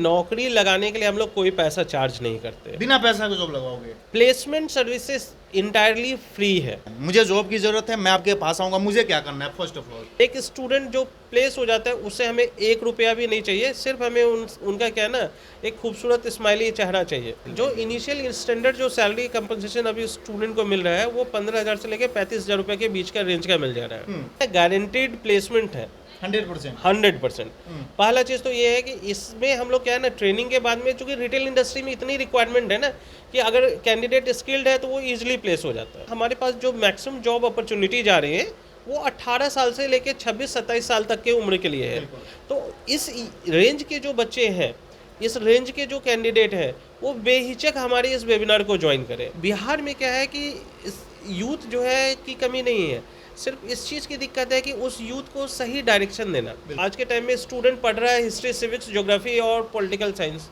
नौकरी लगाने के लिए हम लोग कोई पैसा चार्ज नहीं करते। बिना पैसा के जॉब लगवाओगे? प्लेसमेंट सर्विसेज इंटायरली फ्री है। मुझे जॉब की जरूरत है, मैं आपके पास आऊंगा, मुझे क्या करना है? फर्स्ट ऑफ ऑल एक स्टूडेंट जो प्लेस हो जाता है उससे हमें 1 रुपया भी नहीं चाहिए, सिर्फ हमें उनका क्या है ना, एक खूबसूरत स्माइली चेहरा चाहिए। जो इनिशियल स्टैंडर्ड जो सैलरी कंपनसेशन अभी स्टूडेंट को मिल रहा है वो 15,000 से लेकर 35,000 रुपये के बीच का रेंज का मिल जा रहा है। गारंटीड प्लेसमेंट है 100%। 100%। पहला चीज़ तो ये है कि इसमें हम लोग क्या है ना, ट्रेनिंग के बाद में, चूंकि रिटेल इंडस्ट्री में इतनी रिक्वायरमेंट है ना कि अगर कैंडिडेट स्किल्ड है तो वो इजीली प्लेस हो जाता है। हमारे पास जो मैक्सिमम जॉब अपॉर्चुनिटीज आ रही है वो 18 साल से लेकर 26-27 साल तक के उम्र के लिए है। तो इस रेंज के जो बच्चे हैं, इस रेंज के जो कैंडिडेट हैं, वो बेहिचक हमारे इस वेबिनार को ज्वाइन करें। बिहार में क्या है कि इस यूथ जो है की कमी नहीं है, सिर्फ इस चीज़ की दिक्कत है कि उस यूथ को सही डायरेक्शन देना। आज के टाइम में स्टूडेंट पढ़ रहा है हिस्ट्री, सिविक्स, ज्योग्राफी और पॉलिटिकल साइंस।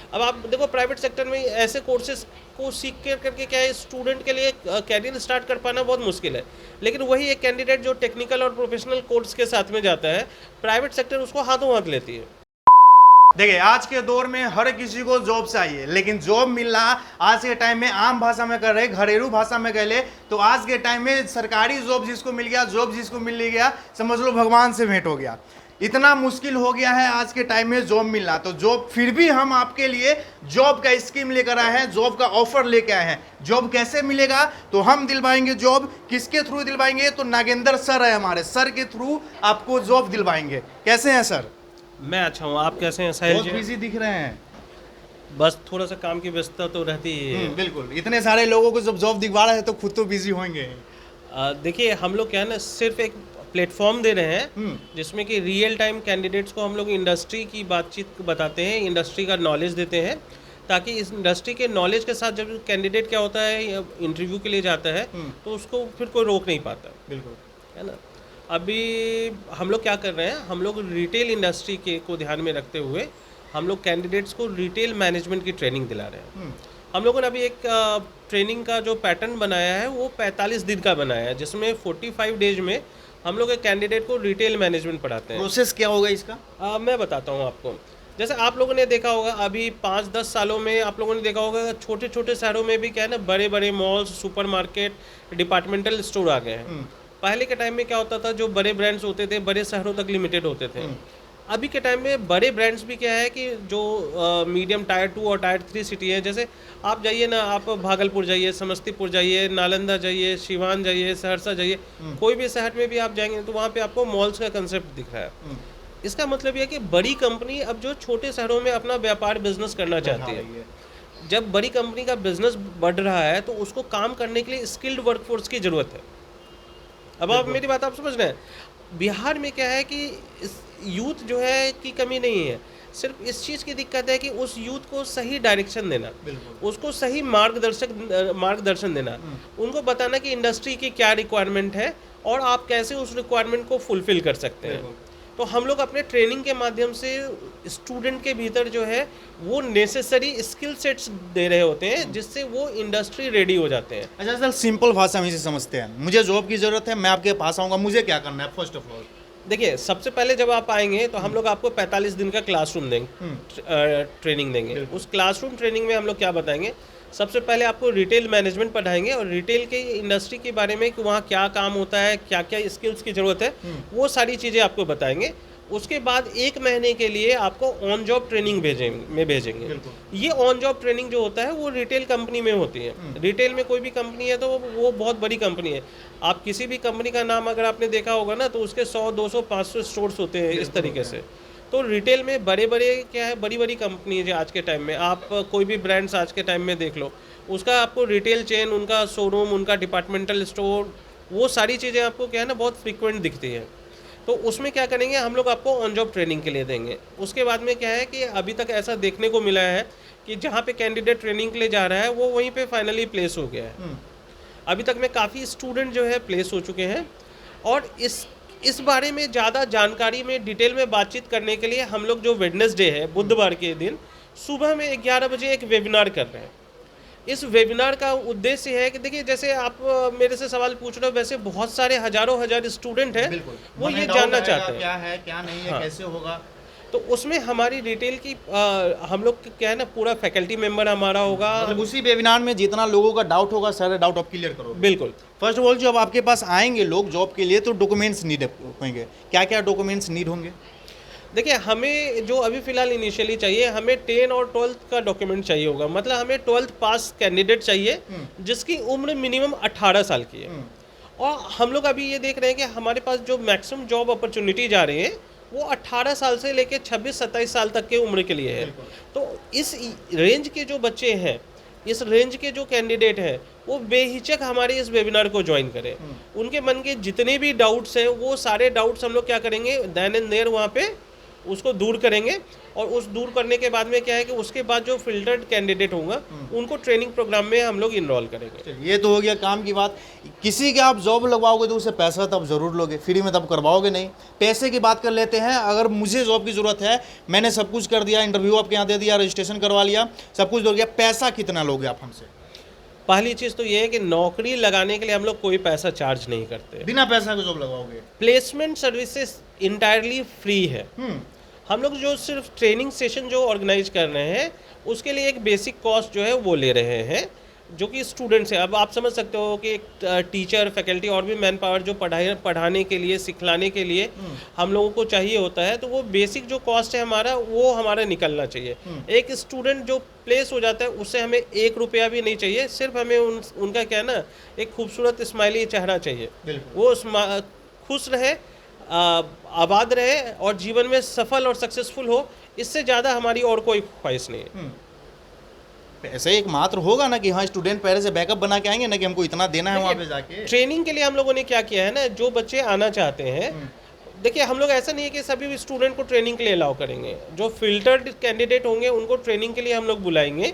अब आप देखो प्राइवेट सेक्टर में ऐसे कोर्सेज को सीख कर करके क्या है, स्टूडेंट के लिए कैरियर स्टार्ट कर पाना बहुत मुश्किल है। लेकिन वही एक कैंडिडेट जो टेक्निकल और प्रोफेशनल कोर्स के साथ में जाता है, प्राइवेट सेक्टर उसको हाथों हाथ लेती है। देखिए, आज के दौर में हर किसी को जॉब चाहिए, लेकिन जॉब मिलना आज के टाइम में आम भाषा में कर रहे, घरेलू भाषा में कह ले तो आज के टाइम में सरकारी जॉब जिसको मिल गया, जॉब जिसको मिल गया, समझ लो भगवान से भेंट हो गया। इतना मुश्किल हो गया है आज के टाइम में जॉब मिलना। तो जॉब, फिर भी हम आपके लिए जॉब का स्कीम लेकर आए हैं, जॉब का ऑफर लेके आए हैं। जॉब कैसे मिलेगा? तो हम दिलवाएंगे जॉब। किसके थ्रू दिलवाएंगे? तो नागेंद्र सर है हमारे, सर के थ्रू आपको जॉब दिलवाएंगे। कैसे हैं सर? मैं अच्छा हूँ, आप कैसे हैं साहिल बहुत जी? बिजी दिख रहे हैं। बस थोड़ा सा काम की व्यस्तता तो रहती ही है। बिल्कुल, इतने सारे लोगों को जब जॉब दिखवा रहे हैं तो खुद तो बिजी होंगे। देखिए, हम लोग क्या है ना, सिर्फ एक प्लेटफॉर्म दे रहे हैं जिसमें कि रियल टाइम कैंडिडेट्स को हम लोग इंडस्ट्री की बातचीत बताते हैं, इंडस्ट्री का नॉलेज देते हैं, ताकि इस इंडस्ट्री के नॉलेज के साथ जब कैंडिडेट क्या होता है इंटरव्यू के लिए जाता है तो उसको फिर कोई रोक नहीं पाता। बिल्कुल, है ना। अभी हम लोग क्या कर रहे हैं, हम लोग रिटेल इंडस्ट्री के को ध्यान में रखते हुए हम लोग कैंडिडेट्स को रिटेल मैनेजमेंट की ट्रेनिंग दिला रहे हैं। हम लोगों ने अभी एक ट्रेनिंग का जो पैटर्न बनाया है वो 45 दिन का बनाया है, जिसमें 45 डेज में हम लोग एक कैंडिडेट को रिटेल मैनेजमेंट पढ़ाते हैं। प्रोसेस क्या होगा इसका? मैं बताता हूँ आपको। जैसे आप लोगों ने देखा होगा अभी 5-10 सालों में आप लोगों ने देखा होगा छोटे छोटे शहरों में भी क्या है ना, बड़े बड़े मॉल्स, सुपरमार्केट, डिपार्टमेंटल स्टोर आ गए हैं। पहले के टाइम में क्या होता था, जो बड़े ब्रांड्स होते थे बड़े शहरों तक लिमिटेड होते थे। अभी के टाइम में बड़े ब्रांड्स भी क्या है कि जो मीडियम टायर 2 और टायर 3 सिटी है, जैसे आप जाइए ना, आप भागलपुर जाइए, समस्तीपुर जाइए, नालंदा जाइए, सिवान जाइए, सहरसा जाइए, कोई भी शहर में भी आप जाएंगे तो वहाँ पे आपको मॉल्स का कंसेप्ट दिख रहा है। इसका मतलब यह है कि बड़ी कंपनी अब जो छोटे शहरों में अपना व्यापार बिजनेस करना चाहती है, जब बड़ी कंपनी का बिजनेस बढ़ रहा है तो उसको काम करने के लिए स्किल्ड वर्कफोर्स की ज़रूरत है। अब आप मेरी बात आप समझ रहे हैं। बिहार में क्या है कि इस यूथ जो है की कमी नहीं है, सिर्फ इस चीज़ की दिक्कत है कि उस यूथ को सही डायरेक्शन देना, उसको सही मार्गदर्शन देना, उनको बताना कि इंडस्ट्री की क्या रिक्वायरमेंट है और आप कैसे उस रिक्वायरमेंट को फुलफिल कर सकते हैं। तो हम लोग अपने ट्रेनिंग के माध्यम से स्टूडेंट के भीतर जो है वो नेसेसरी स्किल सेट्स दे रहे होते हैं जिससे वो इंडस्ट्री रेडी हो जाते हैं। अच्छा सर, सिंपल भाषा में इसे समझते हैं। मुझे जॉब की जरूरत है, मैं आपके पास आऊँगा, मुझे क्या करना है? फर्स्ट ऑफ ऑल देखिए, सबसे पहले जब आप आएंगे तो हम लोग आपको 45 दिन का क्लासरूम देंगे, ट्रेनिंग देंगे। उस क्लासरूम ट्रेनिंग में हम लोग क्या बताएंगे, सबसे पहले आपको रिटेल मैनेजमेंट पढ़ाएंगे और रिटेल के इंडस्ट्री के बारे में कि वहाँ क्या काम होता है, क्या क्या स्किल्स की ज़रूरत है, वो सारी चीज़ें आपको बताएंगे। उसके बाद 1 महीने के लिए आपको ऑन जॉब ट्रेनिंग भेजेंगे। ये ऑन जॉब ट्रेनिंग जो होता है वो रिटेल कंपनी में होती है। रिटेल में कोई भी कंपनी है तो वो बहुत बड़ी कंपनी है। आप किसी भी कंपनी का नाम अगर आपने देखा होगा ना तो उसके 100, 200, 500 स्टोर्स होते हैं इस तरीके से। तो रिटेल में बड़े बड़े क्या है, बड़ी बड़ी कंपनी है आज के टाइम में। आप कोई भी ब्रांड्स आज के टाइम में देख लो, उसका आपको रिटेल चेन, उनका शोरूम, उनका डिपार्टमेंटल स्टोर, वो सारी चीज़ें आपको क्या है ना बहुत फ्रीक्वेंट दिखती है। तो उसमें क्या करेंगे, हम लोग आपको ऑन जॉब ट्रेनिंग के लिए देंगे। उसके बाद में क्या है कि अभी तक ऐसा देखने को मिला है कि जहाँ पे कैंडिडेट ट्रेनिंग के लिए जा रहा है वो वहीं पे फाइनली प्लेस हो गया है। अभी तक में काफ़ी स्टूडेंट जो है प्लेस हो चुके हैं। और इस बारे में ज़्यादा जानकारी में डिटेल में बातचीत करने के लिए हम लोग जो वेडनेसडे है, बुधवार के दिन सुबह में 11 बजे एक वेबिनार कर रहे हैं। इस वेबिनार का उद्देश्य है कि देखिए, जैसे आप मेरे से सवाल पूछ रहे हो, वैसे बहुत सारे हज़ारों हजार स्टूडेंट हैं, वो ये जानना चाहते हैं क्या है क्या नहीं है, कैसे होगा। तो उसमें हमारी डिटेल की हम लोग क्या है ना, पूरा फैकल्टी मेंबर हमारा होगा। मतलब उसी वेबिनार में जितना लोगों का डाउट होगा सारे डाउट आप क्लियर करोगे। बिल्कुल। फर्स्ट ऑफ ऑल जब आपके पास आएंगे लोग जॉब के लिए तो डॉक्यूमेंट्स नीड होंगे, क्या क्या डॉक्यूमेंट्स नीड होंगे? देखिए, हमें जो अभी फ़िलहाल इनिशियली चाहिए, हमें 10 और 12th का डॉक्यूमेंट चाहिए होगा। मतलब हमें 12th पास कैंडिडेट चाहिए जिसकी उम्र मिनिमम 18 साल की है। और हम लोग अभी ये देख रहे हैं कि हमारे पास जो मैक्सिमम जॉब अपॉर्चुनिटीज आ रही हैं वो 18 साल से लेकर 26-27 साल तक के उम्र के लिए है। तो इस रेंज के जो बच्चे हैं, इस रेंज के जो कैंडिडेट हैं, वो बेहिचक हमारे इस वेबिनार को ज्वाइन करें। उनके मन के जितने भी डाउट्स हैं वो सारे डाउट्स हम लोग क्या करेंगे, देन एंड देयर वहाँ पे उसको दूर करेंगे। और उस दूर करने के बाद में क्या है कि उसके बाद जो फिल्टर्ड कैंडिडेट होगा उनको ट्रेनिंग प्रोग्राम में हम लोग इनरोल करेंगे। ये तो हो गया काम की बात। किसी के आप जॉब लगवाओगे तो उसे पैसा तब जरूर लोगे, फ्री में तब करवाओगे नहीं। पैसे की बात कर लेते हैं। अगर मुझे जॉब की ज़रूरत है, मैंने सब कुछ कर दिया, इंटरव्यू आपके यहाँ दे दिया, रजिस्ट्रेशन करवा लिया, सब कुछ हो गया, पैसा कितना लोगे आप हमसे? पहली चीज़ तो ये है कि नौकरी लगाने के लिए हम लोग कोई पैसा चार्ज नहीं करते। बिना पैसा के जॉब लगवाओगे? प्लेसमेंट सर्विसेज इंटायरली फ्री है। हम लोग जो सिर्फ ट्रेनिंग सेशन जो ऑर्गेनाइज कर रहे हैं उसके लिए एक बेसिक कॉस्ट जो है वो ले रहे हैं, जो कि स्टूडेंट्स है। अब आप समझ सकते हो कि एक टीचर, फैकल्टी और भी मैन पावर जो पढ़ाने के लिए, सिखलाने के लिए हम लोगों को चाहिए होता है, तो वो बेसिक जो कॉस्ट है हमारा, वो हमारा निकलना चाहिए। एक स्टूडेंट जो प्लेस हो जाता है उससे हमें 1 रुपया भी नहीं चाहिए, सिर्फ हमें उनका क्या है ना, एक खूबसूरत स्माइली चेहरा चाहिए। वो खुश रहे, आबाद रहे और जीवन में सफल और सक्सेसफुल हो। इससे ज़्यादा हमारी और कोई ख्वाहिश नहीं है। ऐसे एक मात्र होगा ना कि हाँ स्टूडेंट पहले से बैकअप बना के आएंगे ना कि हमको इतना देना है वहाँ पे जाके। ट्रेनिंग के लिए हम लोगों ने क्या किया है ना, जो बच्चे आना चाहते हैं, देखिए हम लोग ऐसा नहीं है कि सभी स्टूडेंट को ट्रेनिंग के लिए अलाउ करेंगे। जो फिल्टर्ड कैंडिडेट होंगे उनको ट्रेनिंग के लिए हम लोग बुलाएंगे।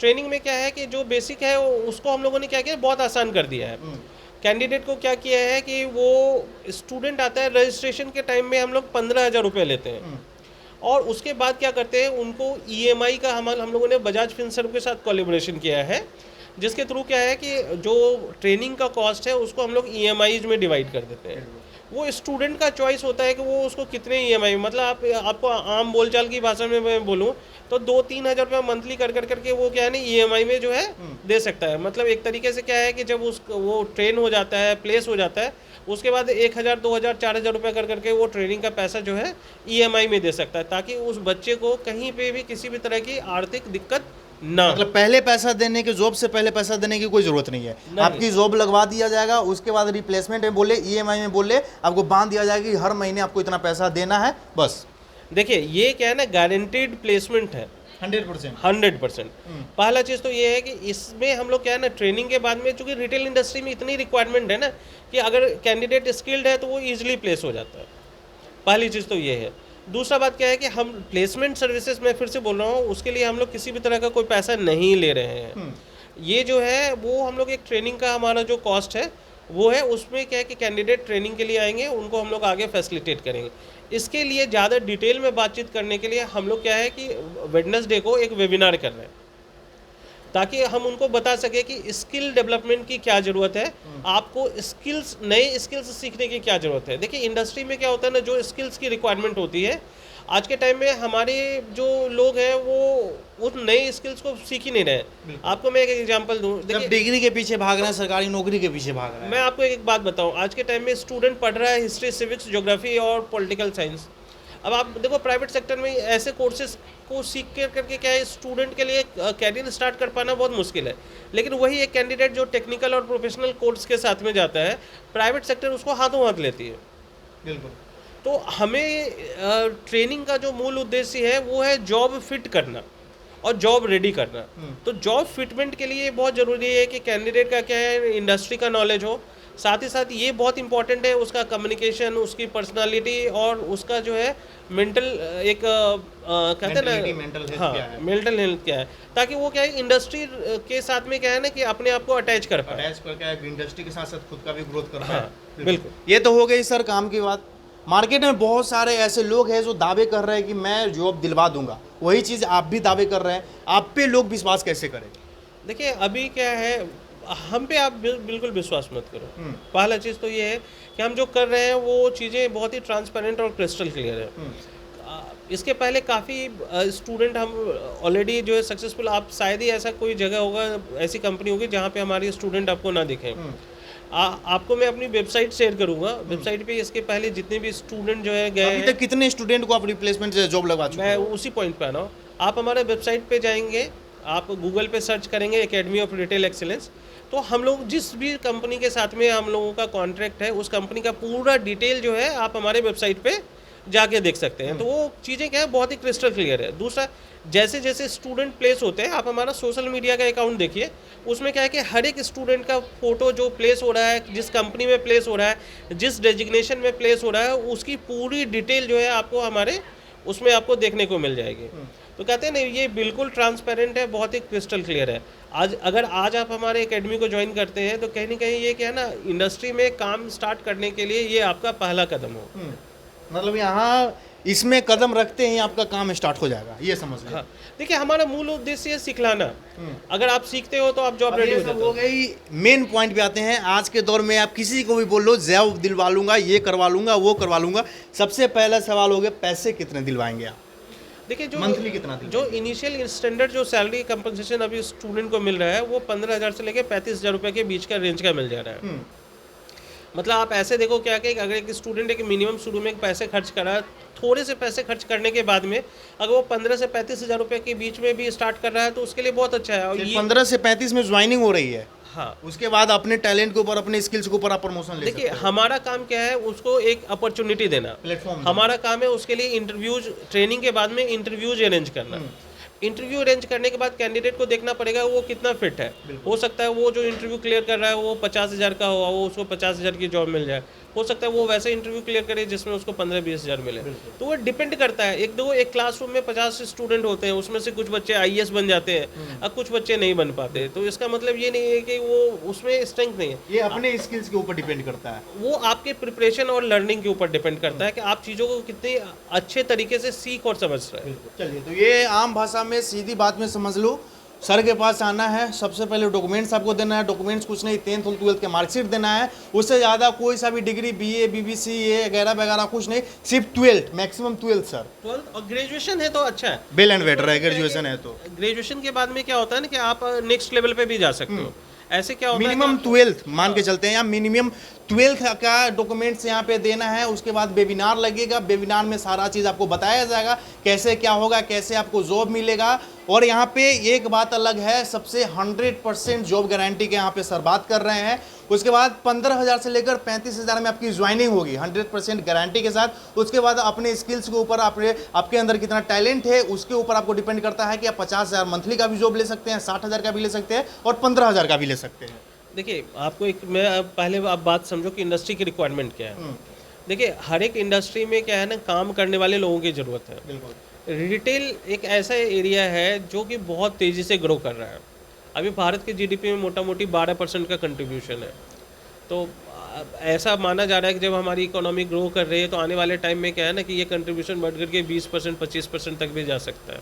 ट्रेनिंग में क्या है कि जो बेसिक है उसको हम लोगों ने क्या किया, बहुत आसान कर दिया है। कैंडिडेट को क्या किया है कि वो स्टूडेंट आता है, रजिस्ट्रेशन के टाइम में हम लोग 15,000 रुपये लेते हैं। और उसके बाद क्या करते हैं, उनको EMI का हम लोगों ने बजाज फिनसर्व के साथ कोलैबोरेशन किया है, जिसके थ्रू क्या है कि जो ट्रेनिंग का कॉस्ट है उसको हम लोग EMIs में डिवाइड कर देते हैं। वो स्टूडेंट का चॉइस होता है कि वो उसको कितने EMI, मतलब आपको आम बोलचाल की भाषा में मैं बोलूँ तो 2-3 हज़ार रुपये मंथली कर करके वो क्या है ना EMI में जो है दे सकता है। मतलब एक तरीके से क्या है कि जब वो ट्रेन हो जाता है, प्लेस हो जाता है, उसके बाद 1,000, 2,000, 4,000 रुपये कर करके वो ट्रेनिंग का पैसा जो है EMI में दे सकता है, ताकि उस बच्चे को कहीं पे भी किसी भी तरह की आर्थिक दिक्कत ना। मतलब पहले पैसा देने की, जॉब से पहले पैसा देने की कोई जरूरत नहीं है। आपकी जॉब लगवा दिया जाएगा, उसके बाद रिप्लेसमेंट में बोले, EMI में बोले, आपको बांध दिया जाएगा कि हर महीने आपको इतना पैसा देना है बस। देखिए ये क्या है ना, गारंटीड प्लेसमेंट है 100%। पहला चीज़ तो ये है कि इसमें हम लोग क्या है ना, ट्रेनिंग के बाद में, चूंकि रिटेल इंडस्ट्री में इतनी रिक्वायरमेंट है ना कि अगर कैंडिडेट स्किल्ड है तो वो ईजिली प्लेस हो जाता है। पहली चीज़ तो ये है। दूसरा बात क्या है कि हम प्लेसमेंट सर्विसेज, मैं फिर से बोल रहा हूँ, उसके लिए हम लोग किसी भी तरह का कोई पैसा नहीं ले रहे हैं। ये जो है वो हम लोग एक ट्रेनिंग का हमारा जो कॉस्ट है वो है, उसमें क्या है कि कैंडिडेट ट्रेनिंग के लिए आएंगे, उनको हम लोग आगे फैसिलिटेट करेंगे। इसके लिए ज़्यादा डिटेल में बातचीत करने के लिए हम लोग क्या है कि वेडनेसडे को एक वेबिनार कर रहे हैं, ताकि हम उनको बता सके कि स्किल डेवलपमेंट की क्या ज़रूरत है, आपको स्किल्स, नए स्किल्स सीखने की क्या ज़रूरत है। देखिए इंडस्ट्री में क्या होता है ना, जो स्किल्स की रिक्वायरमेंट होती है आज के टाइम में, हमारे जो लोग हैं वो उस नए स्किल्स को सीख ही नहीं रहे। आपको मैं एक एग्जांपल दूं, देखिए डिग्री के पीछे भाग रहे हैं, सरकारी नौकरी के पीछे भाग रहे हैं। मैं आपको एक बात बताऊं, आज के टाइम में स्टूडेंट पढ़ रहा है हिस्ट्री, सिविक्स, ज्योग्राफी और पॉलिटिकल साइंस। अब आप देखो प्राइवेट सेक्टर में ऐसे कोर्सेज को सीख कर करके क्या है, स्टूडेंट के लिए कैरियर स्टार्ट कर पाना बहुत मुश्किल है। लेकिन वही एक कैंडिडेट जो टेक्निकल और प्रोफेशनल कोर्स के साथ में जाता है, प्राइवेट सेक्टर उसको हाथों हाथ लेती है। बिल्कुल। तो हमें ट्रेनिंग का जो मूल उद्देश्य है वो है जॉब फिट करना और जॉब रेडी करना। तो जॉब फिटमेंट के लिए बहुत ज़रूरी है कि कैंडिडेट का क्या है, इंडस्ट्री का नॉलेज हो, साथ ही साथ ये बहुत इंपॉर्टेंट है उसका कम्युनिकेशन, उसकी पर्सनालिटी और उसका जो है मेंटल, एक कहते हैं ना, हाँ मेंटल हेल्थ क्या है, ताकि वो क्या है इंडस्ट्री के साथ में क्या है ना कि अपने आप को अटैच कर पाए, अटैच करके इंडस्ट्री के साथ साथ खुद का भी ग्रोथ कर पाए। हाँ, बिल्कुल। ये तो हो गई सर काम की बात। मार्केट में बहुत सारे ऐसे लोग हैं जो दावे कर रहे हैं कि मैं जॉब दिलवा दूंगा, वही चीज़ आप भी दावे कर रहे हैं, आप पे लोग विश्वास कैसे करें? देखिए अभी क्या है, हम पे आप बिल्कुल विश्वास मत करो। पहला चीज़ तो ये है कि हम जो कर रहे हैं वो चीज़ें बहुत ही ट्रांसपेरेंट और क्रिस्टल क्लियर है। इसके पहले काफ़ी स्टूडेंट हम ऑलरेडी जो है सक्सेसफुल, आप शायद ही ऐसा कोई जगह होगा, ऐसी कंपनी होगी जहाँ पे हमारे स्टूडेंट आपको ना दिखें। आपको मैं अपनी वेबसाइट शेयर करूंगा, वेबसाइट पे इसके पहले जितने भी स्टूडेंट जो है गए अभी हैं, तक कितने स्टूडेंट को आप रिप्लेसमेंट से जॉब लगवा चुके मैं हो? उसी पॉइंट पे आ रहा हूँ। आप हमारे वेबसाइट पे जाएंगे, आप गूगल पे सर्च करेंगे एकेडमी ऑफ रिटेल एक्सीलेंस, तो हम लोग जिस भी कंपनी के साथ में हम लोगों का कॉन्ट्रैक्ट है, उस कंपनी का पूरा डिटेल जो है आप हमारे वेबसाइट पे जाके देख सकते हैं। तो वो चीज़ें क्या है, बहुत ही क्रिस्टल क्लियर है। दूसरा, जैसे जैसे स्टूडेंट प्लेस होते हैं, आप हमारा सोशल मीडिया का अकाउंट देखिए, उसमें क्या है कि हर एक स्टूडेंट का फोटो जो प्लेस हो रहा है, जिस कंपनी में प्लेस हो रहा है, जिस डेजिग्नेशन में प्लेस हो रहा है, उसकी पूरी डिटेल जो है आपको हमारे उसमें आपको देखने को मिल जाएगी। तो कहते हैं ना, ये बिल्कुल ट्रांसपेरेंट है, बहुत ही क्रिस्टल क्लियर है। अगर आज आप हमारे एकेडमी को ज्वाइन करते हैं, तो कहीं ना कहीं ये क्या है ना, इंडस्ट्री में काम स्टार्ट करने के लिए ये आपका पहला कदम हो। मतलब यहाँ इसमें कदम रखते ही आपका काम स्टार्ट हो जाएगा, ये समझ लो। हाँ, देखिए हमारा मूल उद्देश्य है सिखलाना। अगर आप सीखते हो तो आप जॉब अब रेडी ये हो सब जाते हो हो। गई, मेन पॉइंट पे आते हैं। आज के दौर में आप किसी को भी बोल लो, जॉब दिलवा लूंगा, ये करवा लूंगा, वो करवा लूंगा, सबसे पहला सवाल हो गया पैसे कितने दिलवाएंगे आप? देखिए मंथली कितना जो इनिशियल स्टैंडर्ड जो सैलरी कंपनसेशन अभी स्टूडेंट को मिल रहा है, वो 15,000 से लेकर 35,000 रुपये के बीच का रेंज का मिल जा रहा है। मतलब आप ऐसे देखो क्या कि अगर एक स्टूडेंट एक मिनिमम शुरू में पैसे खर्च करा, थोड़े से पैसे खर्च करने के बाद में अगर वो 15 से 35,000 रुपये के बीच में भी स्टार्ट कर रहा है, तो उसके लिए बहुत अच्छा है। और ये 15 से 35 में ज्वाइनिंग हो रही है। हाँ, उसके बाद अपने टैलेंट के ऊपर, अपने स्किल्स के ऊपर आप प्रमोशन ले देखिए सकते हो। हमारा काम क्या है, उसको एक अपॉर्चुनिटी देना। प्लेटफॉर्म हमारा काम है उसके लिए इंटरव्यूज, ट्रेनिंग के बाद में इंटरव्यूज अरेंज करना। इंटरव्यू अरेंज करने के बाद कैंडिडेट को देखना पड़ेगा वो कितना फिट है। हो सकता है वो जो इंटरव्यू क्लियर कर रहा है वो 50,000 का हुआ, वो उसको 50,000 की जॉब मिल जाए। हो सकता है वो वैसे इंटरव्यू क्लियर करे जिसमें उसको 15-20,000 मिले। तो वो डिपेंड करता है। एक क्लासरूम में 50 स्टूडेंट होते हैं, उसमें से कुछ बच्चे IAS बन जाते हैं और कुछ बच्चे नहीं बन पाते। तो इसका मतलब ये नहीं है कि वो उसमें स्ट्रेंथ नहीं है। ये अपने स्किल्स के ऊपर डिपेंड करता है। वो आपके प्रिपरेशन और लर्निंग के ऊपर डिपेंड करता है कि आप चीज़ों को कितने अच्छे तरीके से सीख और समझ रहे हैं। चलिए, तो ये आम भाषा में सीधी बात में समझ लो। सर के पास आना है, सबसे पहले डॉक्यूमेंट्स आपको देना है। डॉक्यूमेंट्स कुछ नहीं, 10th और 12th के मार्कशीट देना है। उससे ज़्यादा कोई सा भी डिग्री BA BBC ये वगैरह वगैरह कुछ नहीं, सिर्फ 12th, maximum 12th sir. 12th और ग्रेजुएशन है तो अच्छा है। बेल एंड बेटर है, ग्रेजुएशन है तो। ग्रेजुएशन के बाद में क्या होता है ना कि आप नेक्स्ट लेवल पे भी जा सकते हो। ऐसे क्या होता है मिनिमम 12th मान के चलते हैं, या मिनिमम 12th का डॉक्यूमेंट्स यहाँ पे देना है। उसके बाद वेबिनार लगेगा, वेबिनार में सारा चीज़ आपको बताया जाएगा, कैसे क्या होगा, कैसे आपको जॉब मिलेगा। और यहाँ पे एक बात अलग है, सबसे 100% जॉब गारंटी के यहाँ पे सर बात कर रहे हैं। उसके बाद 15,000 से लेकर 35,000 में आपकी ज्वाइनिंग होगी 100% गारंटी के साथ। उसके बाद अपने स्किल्स के ऊपर, आपके अंदर कितना टैलेंट है उसके ऊपर आपको डिपेंड करता है कि आप 50,000 मंथली का भी जॉब ले सकते हैं, 60,000 का भी ले सकते हैं और 15,000 का भी ले सकते हैं। देखिए आपको मैं पहले आप बात समझो कि इंडस्ट्री की रिक्वायरमेंट क्या है। देखिए हर एक इंडस्ट्री में क्या है ना, काम करने वाले लोगों की ज़रूरत है। बिल्कुल। रिटेल एक ऐसा एरिया है जो कि बहुत तेज़ी से ग्रो कर रहा है। अभी भारत के GDP में मोटा मोटी 12% का कंट्रीब्यूशन है। तो ऐसा माना जा रहा है कि जब हमारी इकोनॉमी ग्रो कर रही है तो आने वाले टाइम में क्या है ना कि ये कंट्रीब्यूशन बढ़ करके 20% 25% तक भी जा सकता है।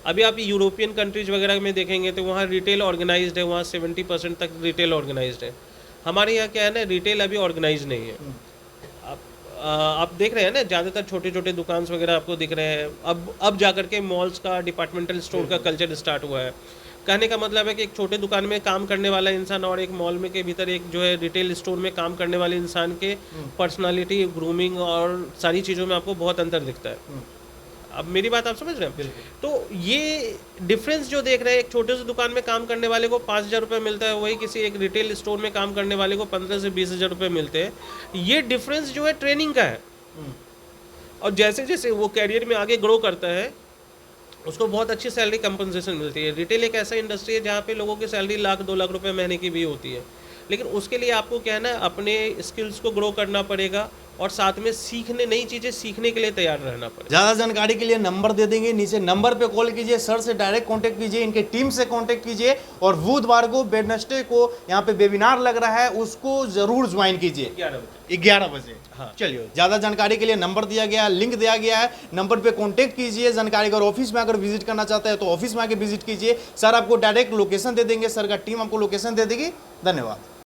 अभी आप यूरोपियन कंट्रीज वगैरह में देखेंगे तो वहाँ रिटेल ऑर्गेनाइज्ड है, वहाँ 70% तक रिटेल ऑर्गेनाइज्ड है। हमारे यहाँ क्या है ना, रिटेल अभी ऑर्गेनाइज नहीं है। आप देख रहे हैं ना, ज़्यादातर छोटे छोटे दुकान वगैरह आपको दिख रहे हैं। अब जाकर के मॉल्स का, डिपार्टमेंटल स्टोर का कल्चर स्टार्ट हुआ है। कहने का मतलब है कि एक छोटे दुकान में काम करने वाला इंसान और एक मॉल में के भीतर एक जो है रिटेल स्टोर में काम करने वाले इंसान के पर्सनालिटी, ग्रूमिंग और सारी चीज़ों में आपको बहुत अंतर दिखता है। अब मेरी बात आप समझ रहे हैं? तो ये डिफरेंस जो देख रहे हैं, एक छोटे से दुकान में काम करने वाले को 5,000 रुपये मिलता है, वही किसी एक रिटेल स्टोर में काम करने वाले को 15 से 20,000 रुपये मिलते हैं। ये डिफरेंस जो है ट्रेनिंग का है। और जैसे जैसे वो कैरियर में आगे ग्रो करता है उसको बहुत अच्छी सैलरी कंपनसेशन मिलती है। रिटेल एक ऐसा इंडस्ट्री है जहाँ पे लोगों की सैलरी 1,00,000 2,00,000 रुपये महीने की भी होती है। लेकिन उसके लिए आपको क्या है ना, अपने स्किल्स को ग्रो करना पड़ेगा और साथ में नई चीज़ें सीखने के लिए तैयार रहना पड़ेगा। ज़्यादा जानकारी के लिए नंबर दे देंगे, नीचे नंबर पे कॉल कीजिए, सर से डायरेक्ट कांटेक्ट कीजिए, इनके टीम से कांटेक्ट कीजिए। और बुधवार को, वेडनेसडे को यहाँ पे वेबिनार लग रहा है, उसको जरूर ज्वाइन कीजिए 11 बजे। हाँ। चलिए, ज़्यादा जानकारी के लिए नंबर दिया गया है, लिंक दिया गया है, नंबर पे कांटेक्ट कीजिए। जानकारी अगर ऑफिस में अगर विजिट करना चाहते हैं तो ऑफिस में आके विजिट कीजिए। सर आपको डायरेक्ट लोकेशन दे देंगे, सर का टीम आपको लोकेशन दे देगी। धन्यवाद।